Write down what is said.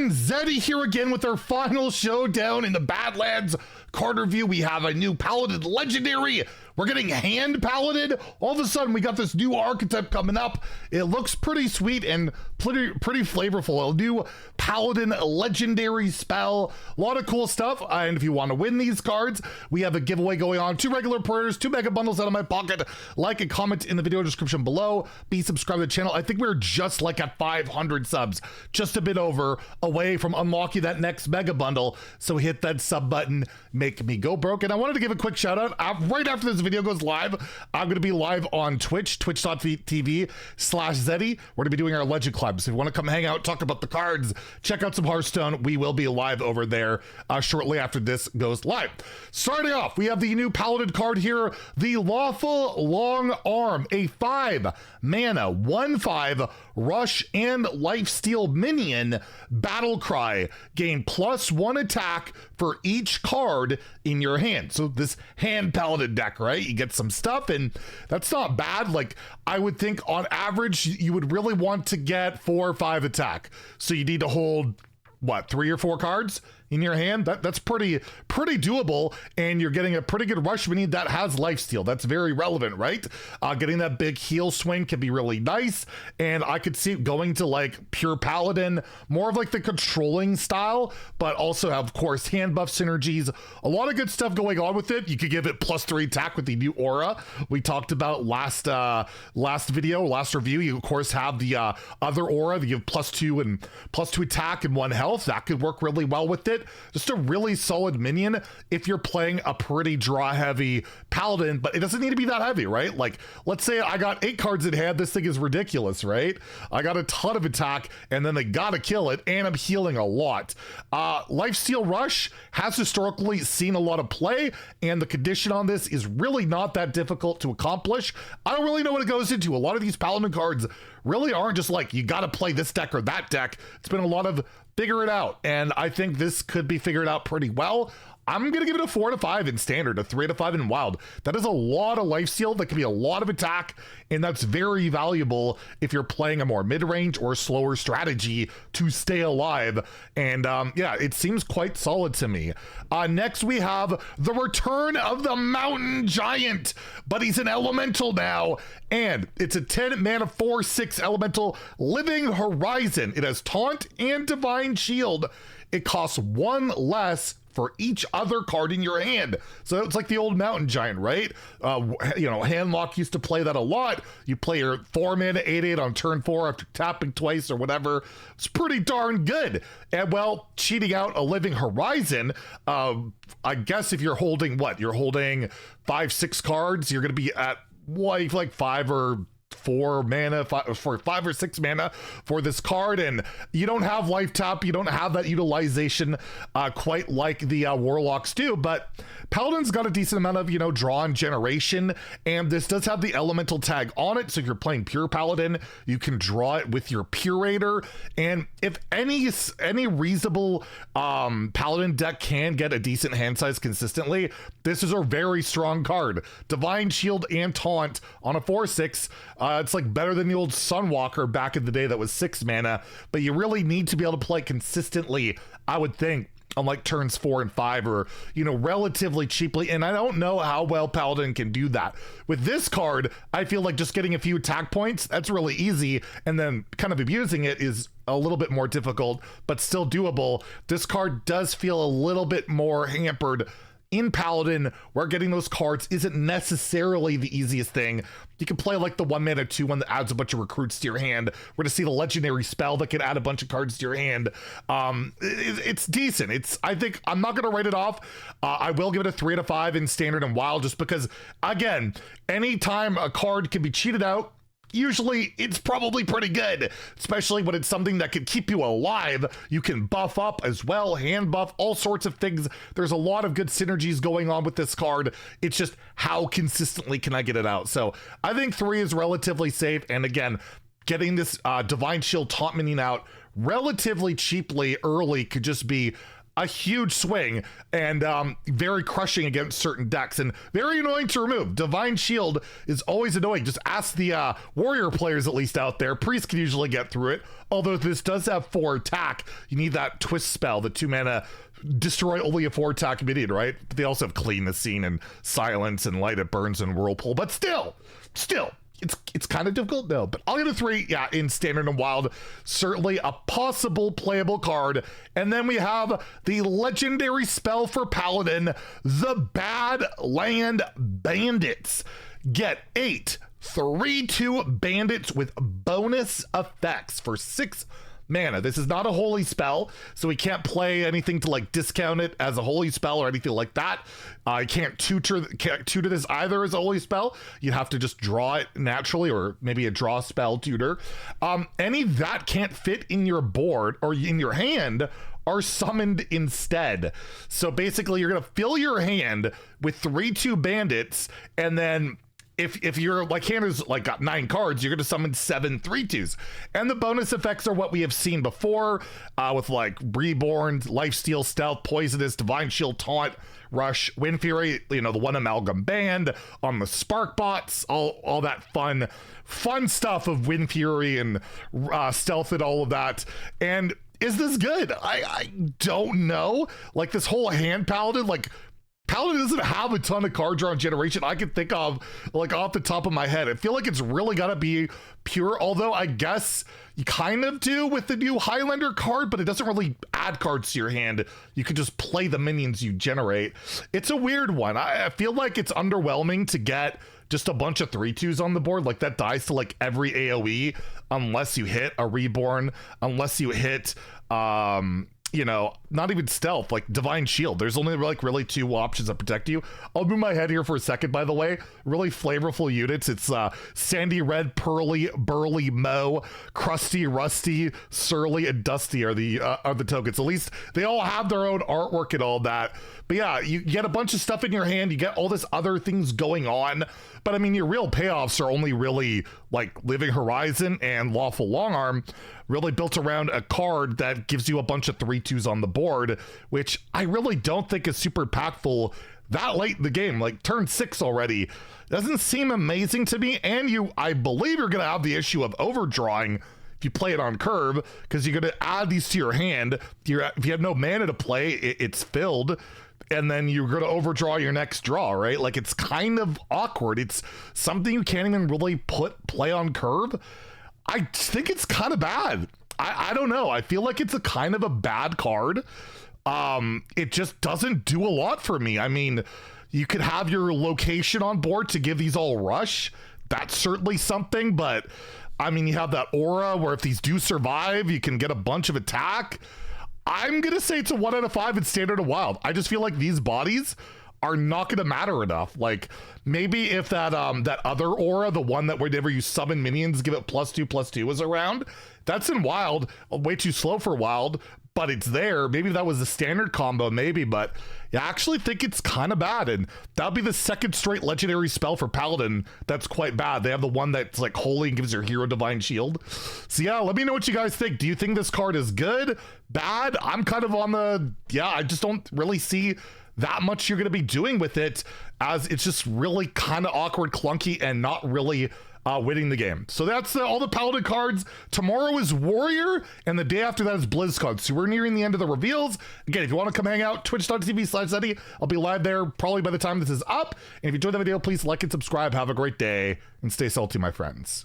everyone, Zeddy here again with our final showdown in the Badlands card review. We have a new Paladin Legendary. We're getting hand Paladin. All of a sudden, we got this new archetype coming up. It looks pretty sweet and pretty flavorful. A new Paladin Legendary spell. A lot of cool stuff. And if you want to win these cards, we have a giveaway going on. 2 regular prayers, 2 mega bundles out of my pocket. Like and comment in the video description below. Be subscribed to the channel. I think we're just like at 500 subs. Just a bit over, away from unlocking that next mega bundle. So hit that sub button. Make me go broke. And I wanted to give a quick shout out. Right after this video goes live, I'm going to be live on Twitch, twitch.tv/Zeddy. We're going to be doing our Legend Club. So if you want to come hang out, talk about the cards, check out some Hearthstone, we will be live over there shortly after this goes live. Starting off, we have the new Paladin card here, the Lawful Long Arm, a 5 mana, 1/5 rush and lifesteal minion battle cry. Gain +1 attack for each card in your hand. So this hand Paladin deck, right? You get some stuff and that's not bad. Like I would think on average, you would really want to get 4 or 5 attack. So you need to hold what, 3 or 4 cards in your hand? That's pretty doable, and you're getting a pretty good rush minion that has lifesteal. That's very relevant, right? Getting that big heal swing can be really nice, and I could see it going to like pure Paladin, more of like the controlling style, but also have, of course, hand buff synergies. A lot of good stuff going on with it. You could give it +3 attack with the new aura we talked about last review. You of course have the other aura that you give +2 and +2 attack and 1 health. That could work really well with it. Just a really solid minion if you're playing a pretty draw heavy Paladin, but it doesn't need to be that heavy, right? Like, let's say I got 8 cards in hand. This thing is ridiculous, right? I got a ton of attack and then they gotta kill it, and I'm healing a lot. Lifesteal Rush has historically seen a lot of play, and the condition on this is really not that difficult to accomplish. I don't really know what it goes into. A lot of these Paladin cards really aren't just like, you gotta play this deck or that deck. It's been a lot of figure it out, and I think this could be figured out pretty well. I'm gonna give it a 4 to 5 in standard, a 3 to 5 in wild. That is a lot of lifesteal. That can be a lot of attack, and that's very valuable if you're playing a more mid-range or slower strategy to stay alive. And yeah, it seems quite solid to me. Next we have the return of the Mountain Giant, but he's an elemental now, and it's a 10 mana 4/6 elemental Living Horizon. It has taunt and divine shield. It costs 1 less for each other card in your hand. So it's like the old Mountain Giant, right? You know, Handlock used to play that a lot. You play your 4 mana 8/8 on turn 4 after tapping twice or whatever. It's pretty darn good. And well, cheating out a Living Horizon, I guess if you're holding what? You're holding 5-6 cards, you're gonna be at like 5 or 4 mana, 5 or 6 mana for this card, and you don't have life tap, you don't have that utilization quite like the Warlocks do, but Paladin's got a decent amount of, you know, draw and generation, and this does have the elemental tag on it, so if you're playing pure Paladin, you can draw it with your Purator, and if any reasonable Paladin deck can get a decent hand size consistently, this is a very strong card. Divine Shield and Taunt on a 4/6, it's like better than the old Sunwalker back in the day that was 6 mana, but you really need to be able to play consistently, I would think, on like turns 4 and 5, or, you know, relatively cheaply. And I don't know how well Paladin can do that. With this card, I feel like just getting a few attack points, that's really easy. And then kind of abusing it is a little bit more difficult, but still doable. This card does feel a little bit more hampered in Paladin, where getting those cards isn't necessarily the easiest thing. You can play like the 1 mana 2 that adds a bunch of recruits to your hand. We're gonna see the legendary spell that can add a bunch of cards to your hand. It's decent. I think I'm not gonna write it off. I will give it a 3 to 5 in standard and wild, just because, again, anytime a card can be cheated out, usually it's probably pretty good, especially when it's something that could keep you alive. You can buff up as well, hand buff, all sorts of things. There's a lot of good synergies going on with this card. It's just how consistently can I get it out? So I think 3 is relatively safe. And again, getting this Divine Shield Taunt minion out relatively cheaply early could just be a huge swing and very crushing against certain decks and very annoying to remove. Divine Shield is always annoying. Just ask the warrior players at least out there. Priest can usually get through it, although this does have 4 attack. You need that twist spell, the 2 mana destroy only a 4 attack minion, right? But they also have Clean the Scene and Silence and Light It Burns and Whirlpool, but still it's kind of difficult though. But I'll get a 3, yeah, in Standard and Wild. Certainly a possible playable card. And then we have the legendary spell for Paladin, the Badlands Bandits. Get 8 3/2 bandits with bonus effects for 6 mana. This is not a holy spell, so we can't play anything to like discount it as a holy spell or anything like that. I can't tutor this either as a holy spell. You have to just draw it naturally, or maybe a draw spell tutor. Any that can't fit in your board or in your hand are summoned instead. So basically you're gonna fill your hand with 3/2 bandits, and then if your like hand is like got 9 cards, you're going to summon 7 3/2s. And the bonus effects are what we have seen before with like Reborn, Lifesteal, Stealth, Poisonous, Divine Shield, Taunt, Rush, Wind Fury, you know, the 1 Amalgam Band on the Spark Bots, all that fun stuff of Wind Fury and Stealth and all of that. And is this good? I don't know. Like this whole hand Paladin, like Paladin doesn't have a ton of card draw generation I can think of like off the top of my head. I feel like it's really gotta be pure, although I guess you kind of do with the new Highlander card, but it doesn't really add cards to your hand. You can just play the minions you generate. It's a weird one. I feel like it's underwhelming to get just a bunch of 3/2s on the board. Like that dies to like every AoE unless you hit a Reborn, unless you hit you know, not even Stealth, like Divine Shield. There's only like really 2 options that protect you. I'll move my head here for a second, by the way. Really flavorful units. It's Sandy Red, Pearly, Burly, Mo, Crusty, Rusty, Surly, and Dusty are the tokens. At least they all have their own artwork and all that. But yeah, you get a bunch of stuff in your hand. You get all this other things going on. But I mean, your real payoffs are only really like Living Horizon and Lawful Longarm, really built around a card that gives you a bunch of 3/2s on the board, which I really don't think is super impactful that late in the game. Like turn 6 already doesn't seem amazing to me. And I believe you're going to have the issue of overdrawing if you play it on curve, because you're going to add these to your hand. If you have no mana to play, it's filled. And then you're going to overdraw your next draw, right? Like it's kind of awkward. It's something you can't even really play on curve. I think it's kind of bad. I don't know. I feel like it's a kind of a bad card. It just doesn't do a lot for me. I mean, you could have your location on board to give these all rush. That's certainly something, but I mean, you have that aura where if these do survive, you can get a bunch of attack. I'm going to say it's a 1 out of 5 in Standard and Wild. I just feel like these bodies are not going to matter enough. Like maybe if that other aura, the one that whenever you summon minions, give it +2/+2 is around, that's in Wild, way too slow for Wild, but it's there. Maybe that was a standard combo, maybe, but I actually think it's kind of bad. And that'll be the 2nd straight legendary spell for Paladin that's quite bad. They have the one that's like holy and gives your hero Divine Shield. So yeah, let me know what you guys think. Do you think this card is good, bad? I'm kind of on the, yeah, I just don't really see that much you're going to be doing with it, as it's just really kind of awkward, clunky, and not really winning the game. So that's all the Paladin cards. Tomorrow is Warrior, and the day after that is BlizzCon. So we're nearing the end of the reveals. Again, if you want to come hang out, twitch.tv/Zeddy. I'll be live there probably by the time this is up. And if you enjoyed the video, please like and subscribe. Have a great day, and stay salty, my friends.